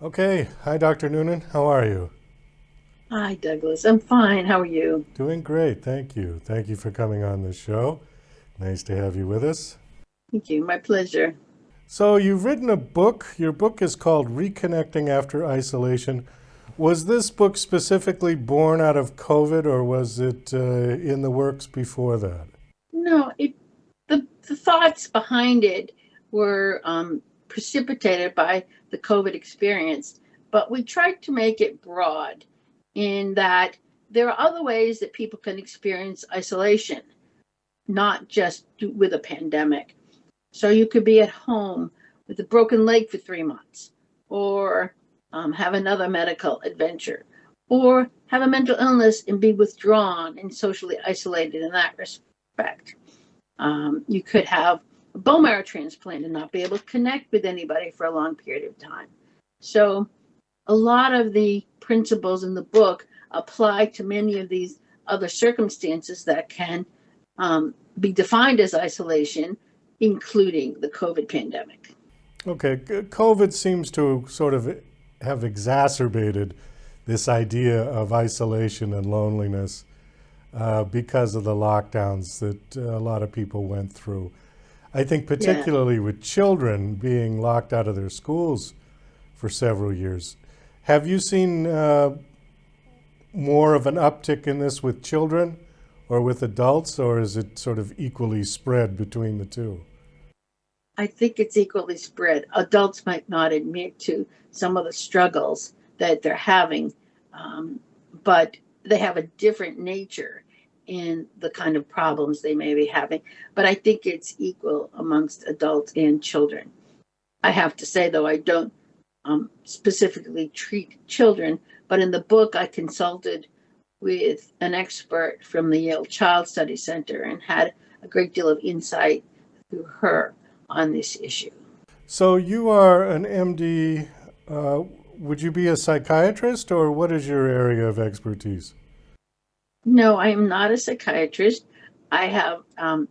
Okay. Hi, Dr. Noonan. How are you? Hi, Douglas. I'm fine. How are you? Doing great. Thank you. Thank you for coming on this show. Nice to have you with us. Thank you. My pleasure. So, you've written a book. Your book is called Reconnecting After Isolation. Was this book specifically born out of COVID or was it in the works before that? No, the thoughts behind it were precipitated by the COVID experience, but we tried to make it broad in that there are other ways that people can experience isolation, not just with a pandemic. So you could be at home with a broken leg for 3 months, or have another medical adventure, or have a mental illness and be withdrawn and socially isolated in that respect. You could have a bone marrow transplant and not be able to connect with anybody for a long period of time. So a lot of the principles in the book apply to many of these other circumstances that can be defined as isolation, including the COVID pandemic. Okay. COVID seems to sort of have exacerbated this idea of isolation and loneliness because of the lockdowns that a lot of people went through. I think, Yeah. particularly with children being locked out of their schools for several years. Have you seen more of an uptick in this with children or with adults, or is it sort of equally spread between the two? I think it's equally spread. Adults might not admit to some of the struggles that they're having, um, but they have a different nature in the kind of problems they may be having. But I think it's equal amongst adults and children. I have to say, though, I don't specifically treat children, but in the book, I consulted with an expert from the Yale Child Study Center and had a great deal of insight through her on this issue. So you are an MD. Uh, would you be a psychiatrist, or what is your area of expertise? No, I am not a psychiatrist. I have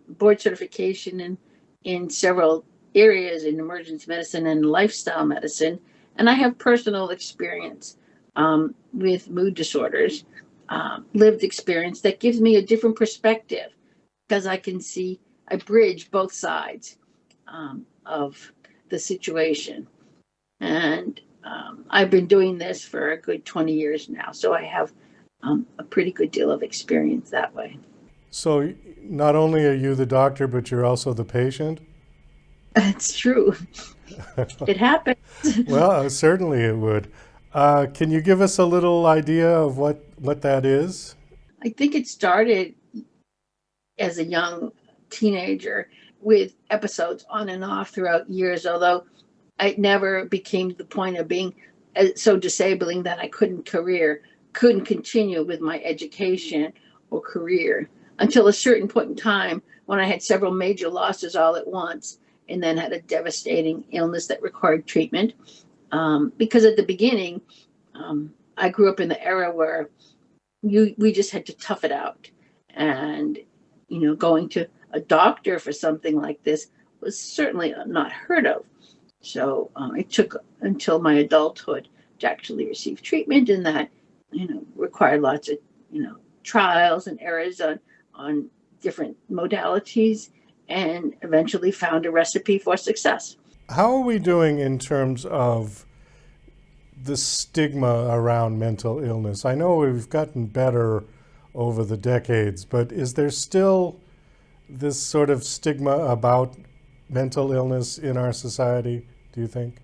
board certification in several areas in emergency medicine and lifestyle medicine, and I have personal experience with mood disorders, lived experience that gives me a different perspective because I can see, I bridge both sides of the situation. And I've been doing this for a good 20 years now. So I have a pretty good deal of experience that way. So not only are you the doctor, but you're also the patient? It's true. It happens. Well, certainly it would. Can you give us a little idea of what that is? I think it started as a young teenager with episodes on and off throughout years, although it never became to the point of being so disabling that I couldn't continue with my education or career until a certain point in time when I had several major losses all at once and then had a devastating illness that required treatment. Because at the beginning, I grew up in the era where we just had to tough it out. And, going to a doctor for something like this was certainly not heard of. So it took until my adulthood to actually receive treatment, and that required lots of trials and errors on different modalities, and eventually found a recipe for success. How are we doing in terms of the stigma around mental illness? I know we've gotten better over the decades, but is there still this sort of stigma about mental illness in our society, do you think?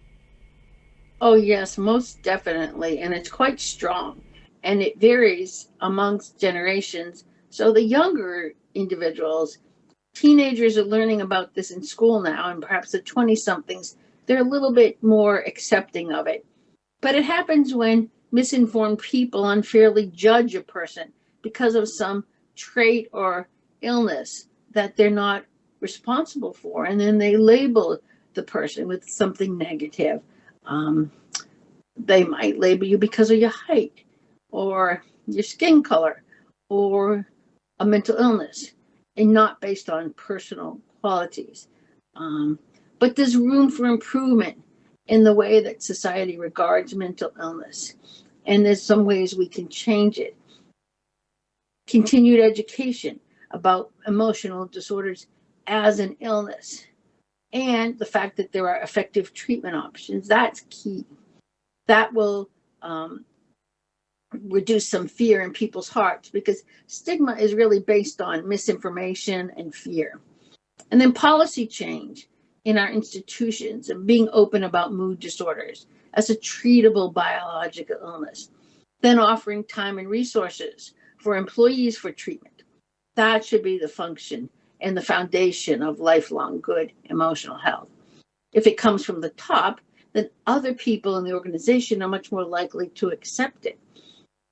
Oh yes, most definitely, and it's quite strong, and it varies amongst generations. So the younger individuals, teenagers are learning about this in school now, and perhaps the 20 somethings, they're a little bit more accepting of it. But it happens when misinformed people unfairly judge a person because of some trait or illness that they're not responsible for, and then they label the person with something negative. Um, they might label you because of your height or your skin color or a mental illness and not based on personal qualities. Um, but there's room for improvement. in the way that society regards mental illness. And there's some ways we can change it. Continued education about emotional disorders as an illness, and the fact that there are effective treatment options. That's key. That will reduce some fear in people's hearts, because stigma is really based on misinformation and fear. And then policy change in our institutions and being open about mood disorders as a treatable biological illness. Then offering time and resources for employees for treatment. That should be the function and the foundation of lifelong good emotional health. If it comes from the top, then other people in the organization are much more likely to accept it.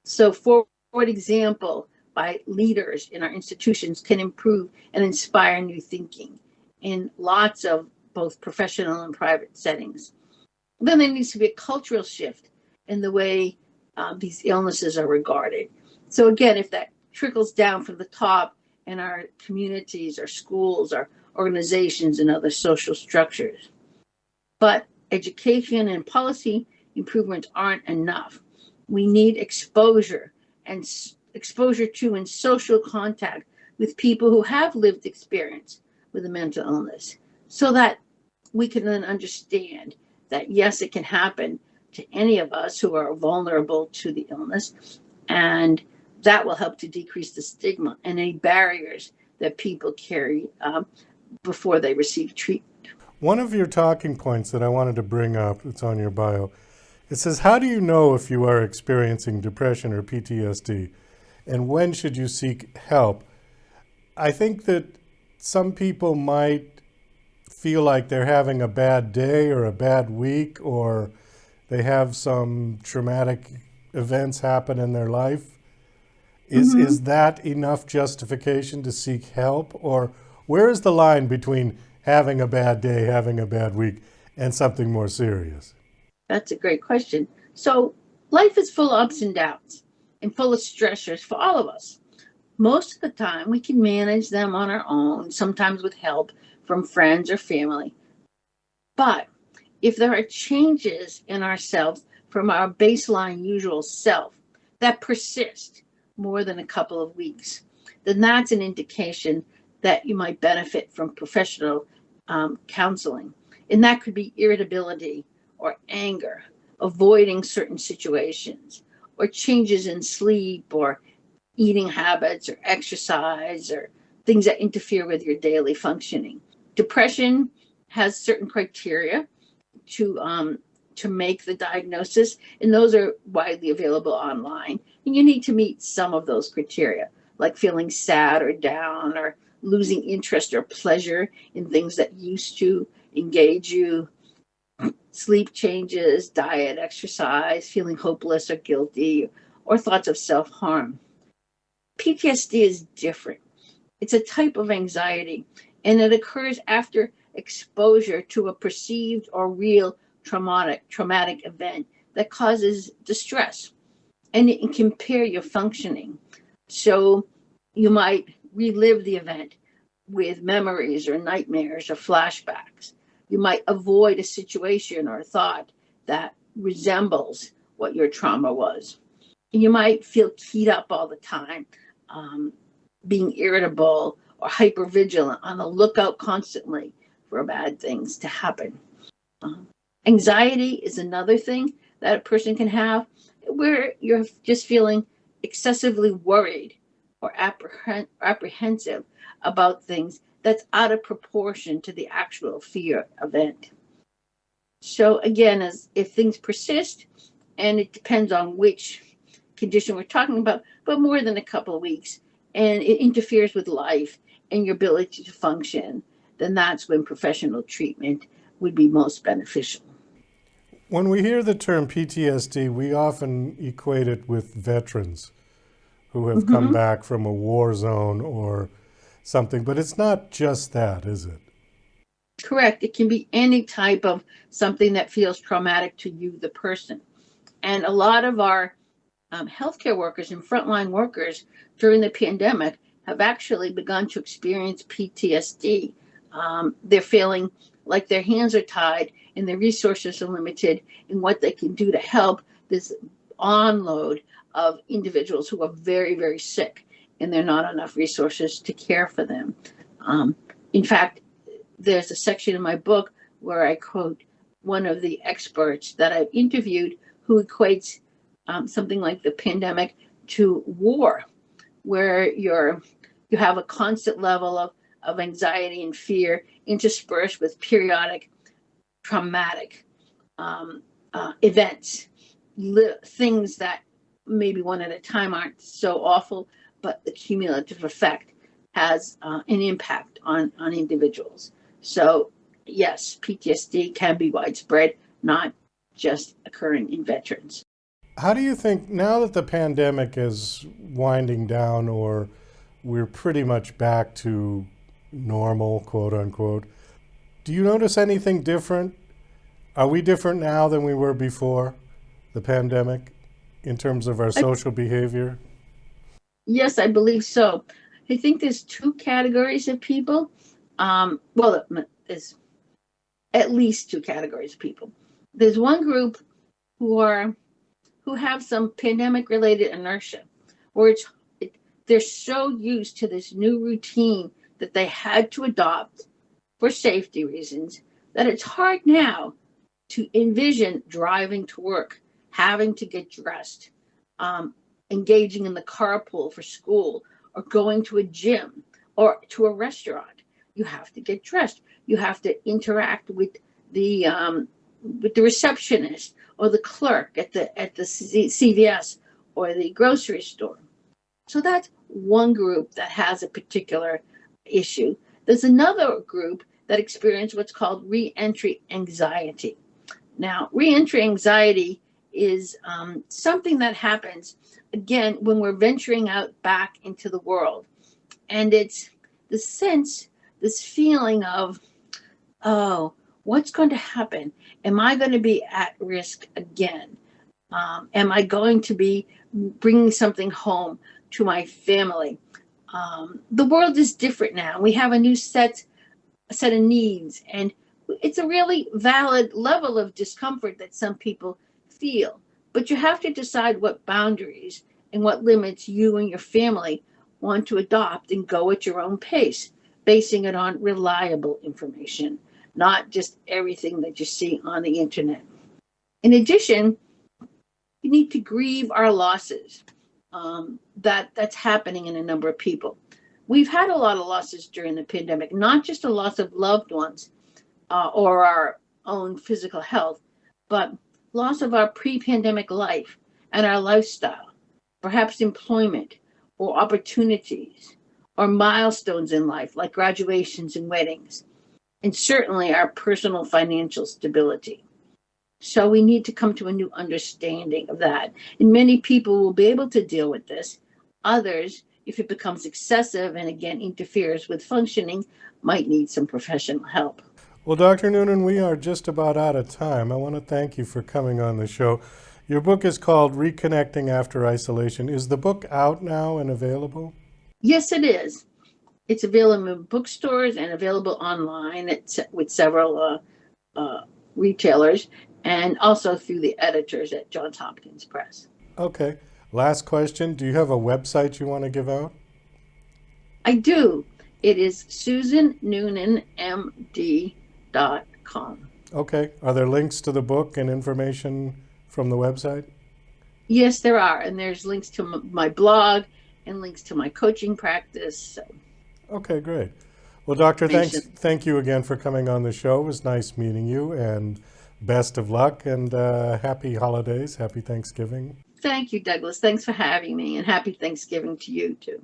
So, for example, by leaders in our institutions can improve and inspire new thinking in lots of both professional and private settings. Then there needs to be a cultural shift in the way these illnesses are regarded. So again, if that trickles down from the top in our communities, our schools, our organizations, and other social structures. But education and policy improvements aren't enough. We need exposure and exposure to and social contact with people who have lived experience with a mental illness, so that we can then understand that yes, it can happen to any of us who are vulnerable to the illness, and that will help to decrease the stigma and any barriers that people carry before they receive treatment. One of your talking points that I wanted to bring up, it's on your bio, it says, how do you know if you are experiencing depression or PTSD, and when should you seek help? I think that some people might feel like they're having a bad day or a bad week, or they have some traumatic events happen in their life. Is that enough justification to seek help? Or where is the line between having a bad day, having a bad week, and something more serious? That's a great question. So life is full of ups and downs and full of stressors for all of us. Most of the time, we can manage them on our own, sometimes with help from friends or family. But if there are changes in ourselves from our baseline usual self that persist more than a couple of weeks, then that's an indication that you might benefit from professional counseling. And that could be irritability or anger, avoiding certain situations, or changes in sleep or eating habits or exercise, or things that interfere with your daily functioning. Depression has certain criteria to make the diagnosis, and those are widely available online. And you need to meet some of those criteria, like feeling sad or down, or losing interest or pleasure in things that used to engage you, sleep changes, diet, exercise, feeling hopeless or guilty, or thoughts of self-harm. PTSD is different. It's a type of anxiety, and it occurs after exposure to a perceived or real traumatic event that causes distress, and it can impair your functioning. So you might relive the event with memories or nightmares or flashbacks. You might avoid a situation or a thought that resembles what your trauma was. And you might feel keyed up all the time, being irritable or hypervigilant, on the lookout constantly for bad things to happen. Anxiety is another thing that a person can have, where you're just feeling excessively worried or apprehensive about things that's out of proportion to the actual fear event. So again, if things persist, and it depends on which condition we're talking about, but more than a couple of weeks, and it interferes with life and your ability to function, then that's when professional treatment would be most beneficial. When we hear the term PTSD, we often equate it with veterans who have come back from a war zone or something, but it's not just that, is it? Correct. It can be any type of something that feels traumatic to you, the person. And a lot of our healthcare workers and frontline workers during the pandemic have actually begun to experience PTSD. They're feeling like their hands are tied and their resources are limited in what they can do to help this onload of individuals who are very, very sick, and there are not enough resources to care for them. In fact, there's a section in my book where I quote one of the experts that I've interviewed who equates something like the pandemic to war, where you have a constant level of anxiety and fear interspersed with periodic traumatic events, things that maybe one at a time aren't so awful, but the cumulative effect has an impact on individuals. So yes, PTSD can be widespread, not just occurring in veterans. How do you think, now that the pandemic is winding down, or we're pretty much back to normal, quote unquote, do you notice anything different? Are we different now than we were before the pandemic in terms of our social behavior? Yes, I believe so. I think there's two categories of people. Well, there's at least two categories of people. There's one group who have some pandemic-related inertia, where they're so used to this new routine that they had to adopt for safety reasons that it's hard now to envision driving to work, having to get dressed, engaging in the carpool for school, or going to a gym or to a restaurant. You have to get dressed. You have to interact with the receptionist or the clerk at the CVS or the grocery store. So that's one group that has a particular issue. There's another group that experience what's called re-entry anxiety. Now, re-entry anxiety is something that happens, again, when we're venturing out back into the world. And it's the sense, this feeling of, oh, what's going to happen? Am I going to be at risk again? Am I going to be bringing something home to my family? The world is different now. We have a new set of needs, and it's a really valid level of discomfort that some people feel. But you have to decide what boundaries and what limits you and your family want to adopt and go at your own pace, basing it on reliable information, not just everything that you see on the internet. In addition, we need to grieve our losses. That's happening in a number of people. We've had a lot of losses during the pandemic, not just a loss of loved ones or our own physical health, but loss of our pre-pandemic life and our lifestyle, perhaps employment or opportunities or milestones in life like graduations and weddings, and certainly our personal financial stability. So we need to come to a new understanding of that. And many people will be able to deal with this. Others, if it becomes excessive and again interferes with functioning, might need some professional help. Well, Dr. Noonan, we are just about out of time. I want to thank you for coming on the show. Your book is called Reconnecting After Isolation. Is the book out now and available? Yes, it is. It's available in bookstores and available online with several retailers, and also through the editors at Johns Hopkins Press. Okay. Last question. Do you have a website you want to give out? I do. It is SusanNoonanMD.com. Okay. Are there links to the book and information from the website? Yes, there are. And there's links to my blog and links to my coaching practice. So. Okay, great. Well, Doctor, thank you again for coming on the show. It was nice meeting you, and best of luck, and happy holidays, happy Thanksgiving. Thank you, Douglas. Thanks for having me, and happy Thanksgiving to you, too.